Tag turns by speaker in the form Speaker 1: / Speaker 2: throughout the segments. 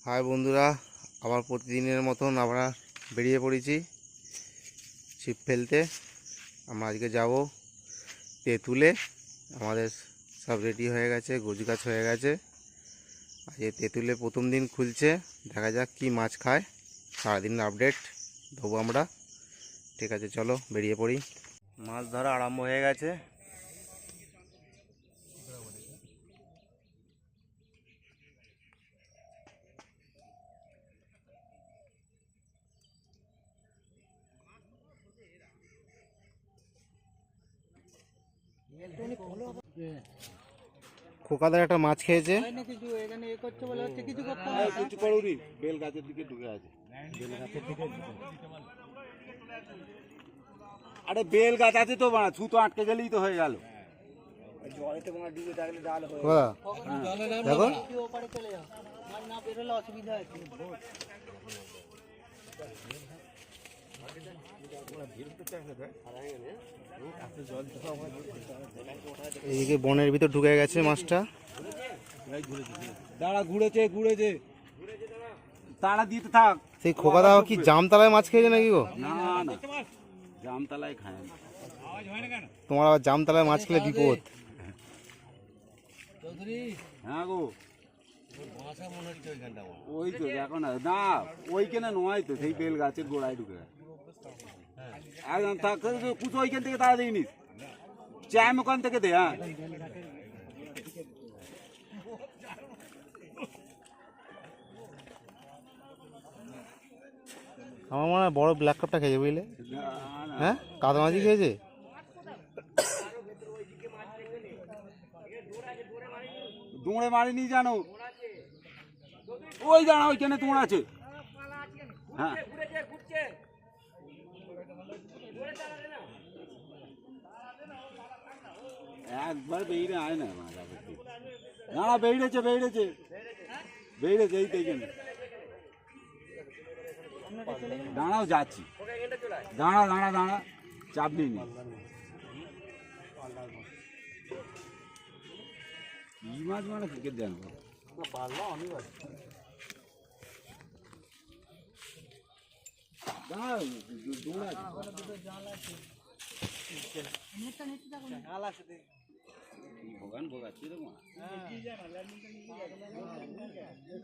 Speaker 1: High বন্ধুরা, আবার প্রতিদিনের মতন আমরা বেরিয়ে পড়েছি ছিপ ফেলতে। আমরা আজকে যাব তেঁতুলে। আমাদের সব রেডি হয়ে গেছে, গোছগাছ হয়ে গেছে। আজকে তেঁতুলে প্রথম দিন খুলছে, দেখা যাক কি মাছ খায়। সারাদিনের আপডেট দেবো আমরা। ঠিক আছে, চলো বেরিয়ে পড়ি। মাছ ধরা আরম্ভ হয়ে গেছে। খোকাদার একটা মাছ খেয়েছে।
Speaker 2: বেল গাছের দিকে ঢুকে আছে। আরে বেল গাছ আছে তো, ছুতো আটকে গেলেই তো হয়ে গেল।
Speaker 1: দেখো এইদিকে বনের ভিতর ঢুকে গেছে মাছটা।
Speaker 2: দাঁড়া, ঘুরেছে তাড়া দিতে থাক।
Speaker 1: সেই খোকাদা কি জামতলায় মাছ খেয়েছে নাকি গো?
Speaker 2: না না, জামতলায় খায় না।
Speaker 1: তোমার আবার জামতলায় মাছ খেলে বিপদ।
Speaker 2: হ্যাঁ গো, ওই তো দেখো না, না ওইখানে নয় তো, সেই বেল গাছের গোড়ায় ঢুকে গেছে। একদম থাক, কুচো ওইখান থেকে তাড়া দিইনি, চ্যাম ওখান থেকে দে। হ্যাঁ,
Speaker 1: আমার মনে হয় বড় ব্ল্যাক কাপটা খেয়েছে, বুঝলে? হ্যাঁ, কাদা মাছই খেয়েছে।
Speaker 2: দৌড়ে মারিনি জানো, ওই দাঁড়া, ওইখানে তোমার আছে। হ্যাঁ, একবার বেরিয়ে আয় না, দাঁড়া, বেরিয়েছে এই তো এইখানে। দাঁড়াও, যাচ্ছি, দাঁড়া, চাপ নিই নি। কি মাছ মানে ক্রিকেট জানবো।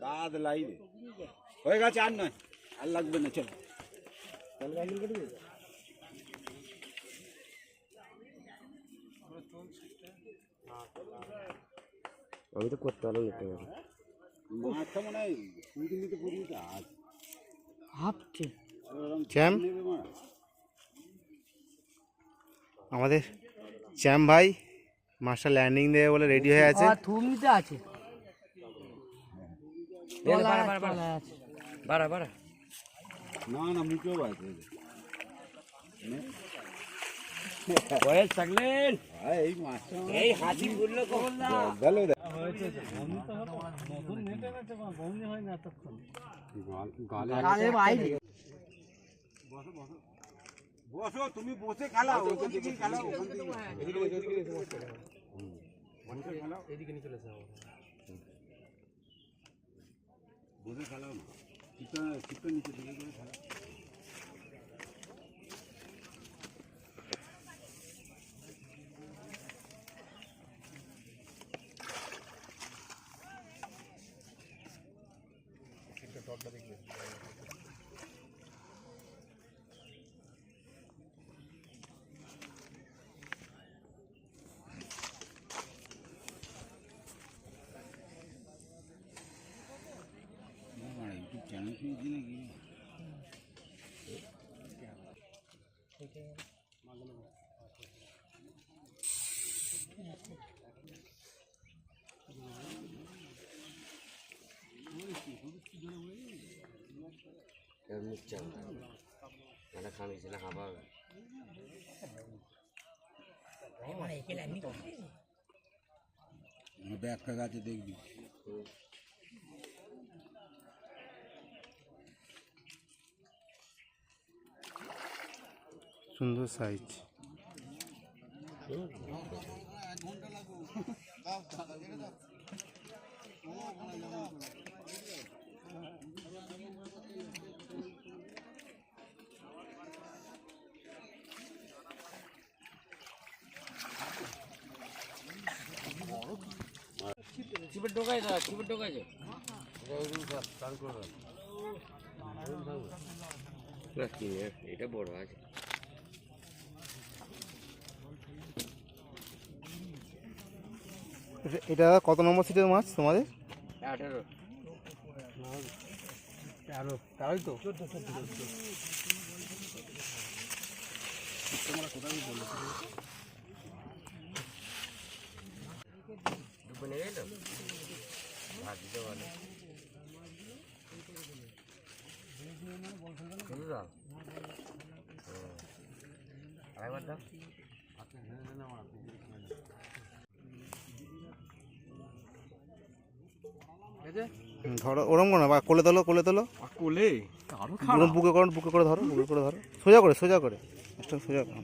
Speaker 2: কাদ লাইবে হয়ে গেছে, আর নয়, আর লাগবে না। চল
Speaker 1: আমি তো করতে পারলাম নিতে পারি।
Speaker 2: মাছটা মনে হয় নিতে পড়বি তো আজ
Speaker 1: হাফছে চ্যাম। আমাদের চ্যাম ভাই মাছটা ল্যান্ডিং দেবে বলে রেডি হয়ে আছে।
Speaker 3: থুমিতে আছে,
Speaker 2: না মুখেও আছে। এই মাছটা এই হাসি বললো কখন না ভালো বসো, তুমি বসে খেলাও, ওখান থেকে খেলাও, এদিকে নিয়ে চলে যাও, বসে খেলাও না, চিপটা নিচে দিকে করে খেলাও। চ্যানেল খুঁজছি নাকি? ব্যাগটা গাছে দেখবি।
Speaker 1: সুন্দর সাইজ।
Speaker 3: এটা বড় আছে।
Speaker 1: এটা কত নম্বর সিটের মাছ তোমাদের?
Speaker 3: 18।
Speaker 1: তাই তো।
Speaker 3: ডুবে গেল ভাত দিতে ভালো দাও আরেকবার দাও।
Speaker 1: ধরো ওরম করো না, বা কোলে তোলো, কোলে তোলো,
Speaker 2: কোলে
Speaker 1: বুকে করে ধরো, বুকে করে ধরো, সোজা করে, সোজা করে, একটা সোজা করো।